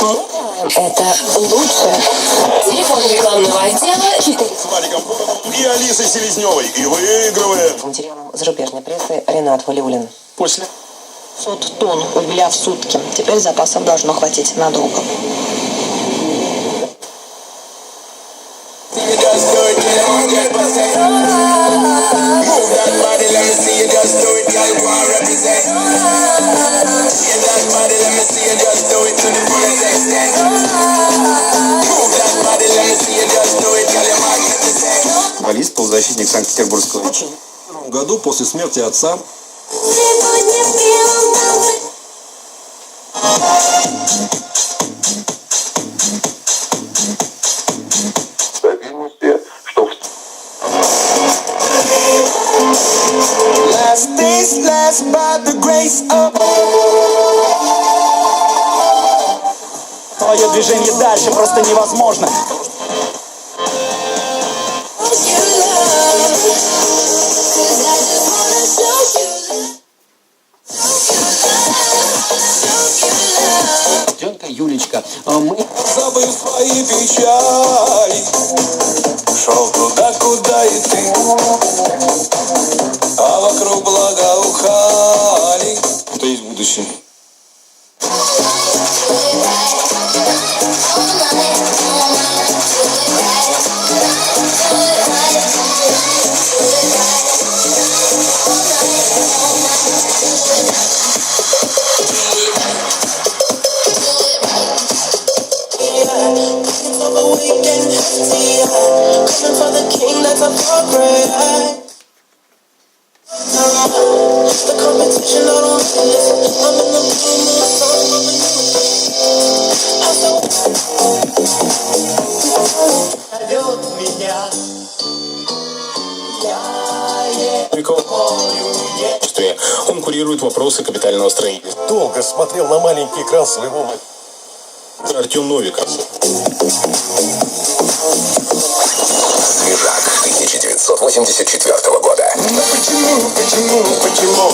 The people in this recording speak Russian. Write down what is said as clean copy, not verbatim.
Это лучше. Телефон рекламного отдела 4. С Валиком и Алисой Селезневой. И выигрывает. Материалом зарубежной прессы Ренат Валиуллин. После. 500 тонн угля в сутки. Теперь запасов должно хватить надолго. Футболист, полузащитник Санкт-Петербургского. В 2001 году после смерти отца стабильности, что Твое движение дальше просто невозможно. Девчонка Юлечка, мы Забыв свои печали, шел туда, куда и ты, а вокруг благоухали. что есть будущее. Он курирует вопросы капитального строительства. Долго смотрел на маленький экран своего... Артем Новиков. Свежак 1984 года. Почему?